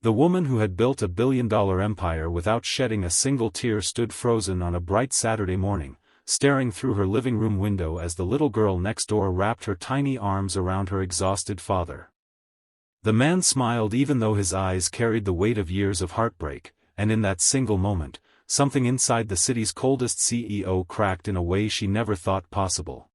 The woman who had built a billion-dollar empire without shedding a single tear stood frozen on a bright Saturday morning, staring through her living room window as the little girl next door wrapped her tiny arms around her exhausted father. The man smiled even though his eyes carried the weight of years of heartbreak, and in that single moment, something inside the city's coldest CEO cracked in a way she never thought possible.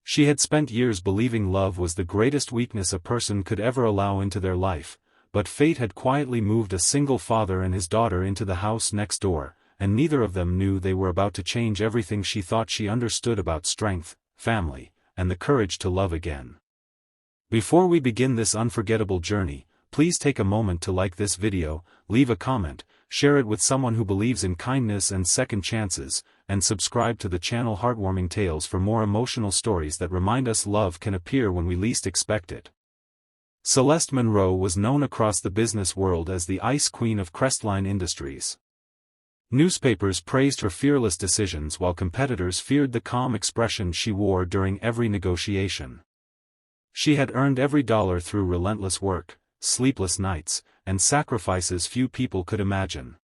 She had spent years believing love was the greatest weakness a person could ever allow into their life, but fate had quietly moved a single father and his daughter into the house next door, and neither of them knew they were about to change everything she thought she understood about strength, family, and the courage to love again. Before we begin this unforgettable journey, please take a moment to like this video, leave a comment, share it with someone who believes in kindness and second chances, and subscribe to the channel Heartwarming Tales for more emotional stories that remind us love can appear when we least expect it. Celeste Monroe was known across the business world as the Ice Queen of Crestline Industries. Newspapers praised her fearless decisions while competitors feared the calm expression she wore during every negotiation. She had earned every dollar through relentless work, sleepless nights, and sacrifices few people could imagine.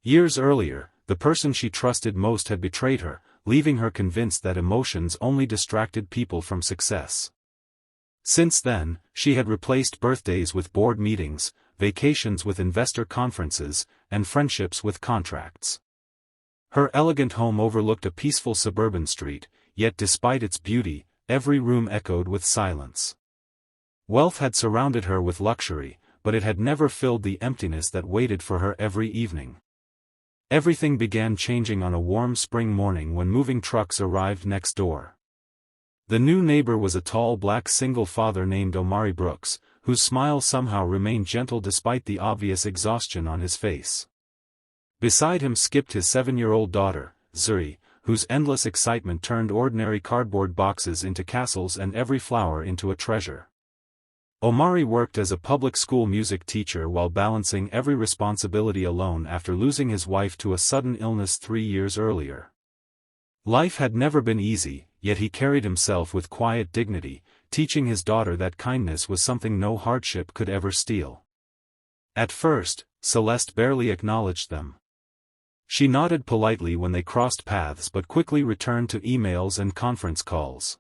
Years earlier, the person she trusted most had betrayed her, leaving her convinced that emotions only distracted people from success. Since then, she had replaced birthdays with board meetings, vacations with investor conferences, and friendships with contracts. Her elegant home overlooked a peaceful suburban street, yet despite its beauty, every room echoed with silence. Wealth had surrounded her with luxury, but it had never filled the emptiness that waited for her every evening. Everything began changing on a warm spring morning when moving trucks arrived next door. The new neighbor was a tall black single father named Omari Brooks, whose smile somehow remained gentle despite the obvious exhaustion on his face. Beside him skipped his 7-year-old daughter, Zuri, whose endless excitement turned ordinary cardboard boxes into castles and every flower into a treasure. Omari worked as a public school music teacher while balancing every responsibility alone after losing his wife to a sudden illness 3 years earlier. Life had never been easy, yet he carried himself with quiet dignity, teaching his daughter that kindness was something no hardship could ever steal. At first, Celeste barely acknowledged them. She nodded politely when they crossed paths but quickly returned to emails and conference calls.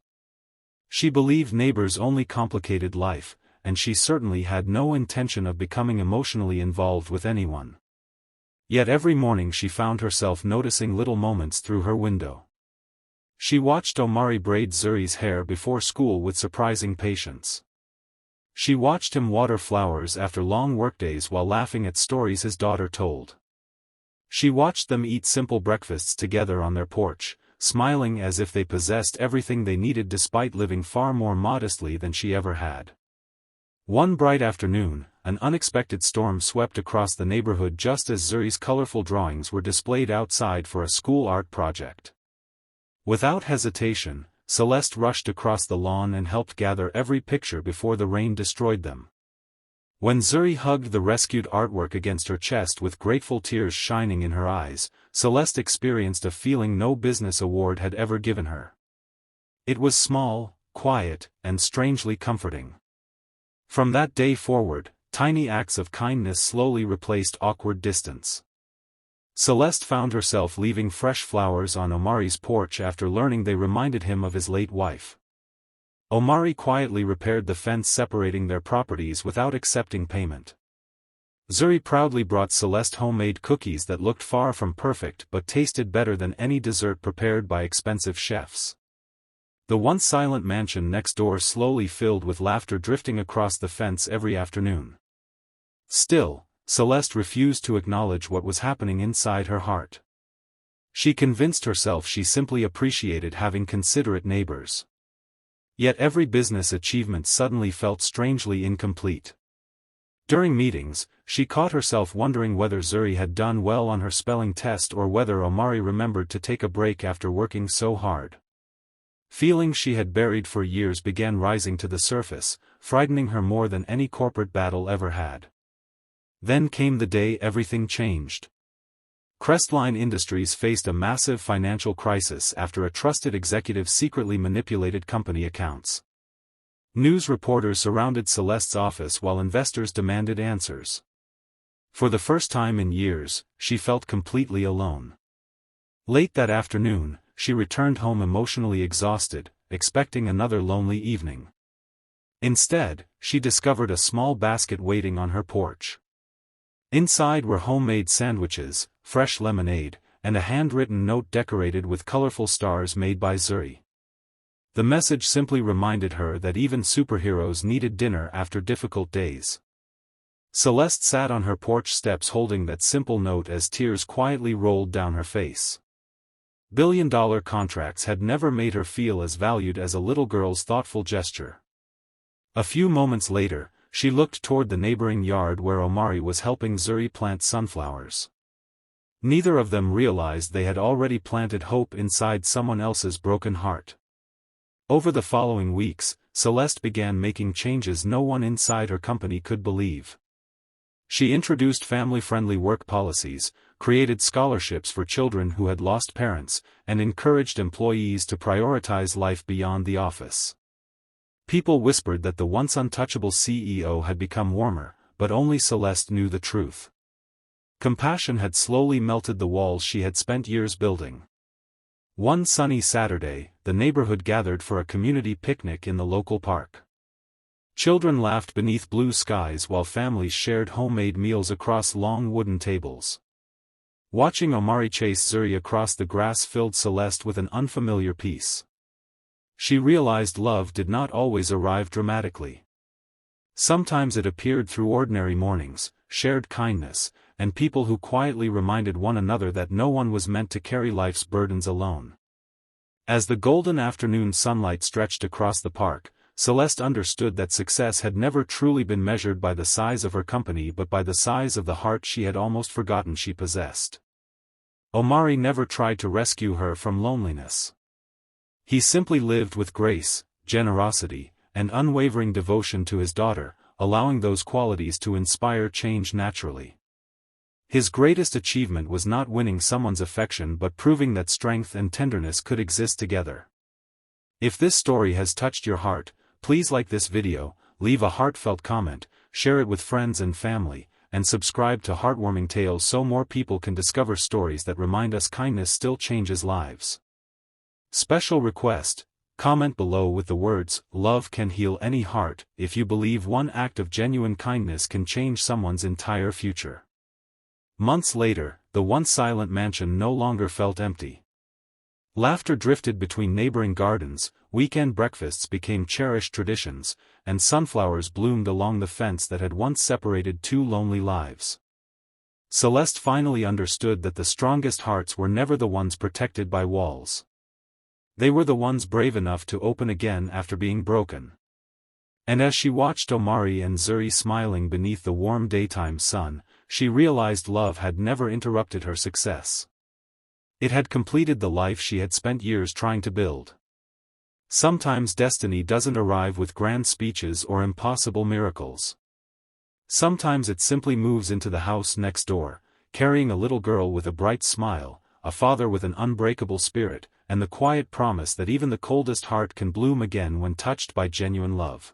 She believed neighbors only complicated life, and she certainly had no intention of becoming emotionally involved with anyone. Yet every morning she found herself noticing little moments through her window. She watched Omari braid Zuri's hair before school with surprising patience. She watched him water flowers after long workdays while laughing at stories his daughter told. She watched them eat simple breakfasts together on their porch, smiling as if they possessed everything they needed despite living far more modestly than she ever had. One bright afternoon, an unexpected storm swept across the neighborhood just as Zuri's colorful drawings were displayed outside for a school art project. Without hesitation, Celeste rushed across the lawn and helped gather every picture before the rain destroyed them. When Zuri hugged the rescued artwork against her chest with grateful tears shining in her eyes, Celeste experienced a feeling no business award had ever given her. It was small, quiet, and strangely comforting. From that day forward, tiny acts of kindness slowly replaced awkward distance. Celeste found herself leaving fresh flowers on Omari's porch after learning they reminded him of his late wife. Omari quietly repaired the fence separating their properties without accepting payment. Zuri proudly brought Celeste homemade cookies that looked far from perfect but tasted better than any dessert prepared by expensive chefs. The once silent mansion next door slowly filled with laughter drifting across the fence every afternoon. Still, Celeste refused to acknowledge what was happening inside her heart. She convinced herself she simply appreciated having considerate neighbors. Yet every business achievement suddenly felt strangely incomplete. During meetings, she caught herself wondering whether Zuri had done well on her spelling test or whether Omari remembered to take a break after working so hard. Feelings she had buried for years began rising to the surface, frightening her more than any corporate battle ever had. Then came the day everything changed. Crestline Industries faced a massive financial crisis after a trusted executive secretly manipulated company accounts. News reporters surrounded Celeste's office while investors demanded answers. For the first time in years, she felt completely alone. Late that afternoon, she returned home emotionally exhausted, expecting another lonely evening. Instead, she discovered a small basket waiting on her porch. Inside were homemade sandwiches, fresh lemonade, and a handwritten note decorated with colorful stars made by Zuri. The message simply reminded her that even superheroes needed dinner after difficult days. Celeste sat on her porch steps holding that simple note as tears quietly rolled down her face. Billion-dollar contracts had never made her feel as valued as a little girl's thoughtful gesture. A few moments later, she looked toward the neighboring yard where Omari was helping Zuri plant sunflowers. Neither of them realized they had already planted hope inside someone else's broken heart. Over the following weeks, Celeste began making changes no one inside her company could believe. She introduced family-friendly work policies, created scholarships for children who had lost parents, and encouraged employees to prioritize life beyond the office. People whispered that the once untouchable CEO had become warmer, but only Celeste knew the truth. Compassion had slowly melted the walls she had spent years building. One sunny Saturday, the neighborhood gathered for a community picnic in the local park. Children laughed beneath blue skies while families shared homemade meals across long wooden tables. Watching Omari chase Zuri across the grass filled Celeste with an unfamiliar peace. She realized love did not always arrive dramatically. Sometimes it appeared through ordinary mornings, shared kindness, and people who quietly reminded one another that no one was meant to carry life's burdens alone. As the golden afternoon sunlight stretched across the park, Celeste understood that success had never truly been measured by the size of her company but by the size of the heart she had almost forgotten she possessed. Omari never tried to rescue her from loneliness. He simply lived with grace, generosity, and unwavering devotion to his daughter, allowing those qualities to inspire change naturally. His greatest achievement was not winning someone's affection but proving that strength and tenderness could exist together. If this story has touched your heart, please like this video, leave a heartfelt comment, share it with friends and family, and subscribe to Heartwarming Tales so more people can discover stories that remind us kindness still changes lives. Special request: comment below with the words, "Love can heal any heart," if you believe one act of genuine kindness can change someone's entire future. Months later, the once silent mansion no longer felt empty. Laughter drifted between neighboring gardens, weekend breakfasts became cherished traditions, and sunflowers bloomed along the fence that had once separated two lonely lives. Celeste finally understood that the strongest hearts were never the ones protected by walls. They were the ones brave enough to open again after being broken. And as she watched Omari and Zuri smiling beneath the warm daytime sun, she realized love had never interrupted her success. It had completed the life she had spent years trying to build. Sometimes destiny doesn't arrive with grand speeches or impossible miracles. Sometimes it simply moves into the house next door, carrying a little girl with a bright smile, a father with an unbreakable spirit, and the quiet promise that even the coldest heart can bloom again when touched by genuine love.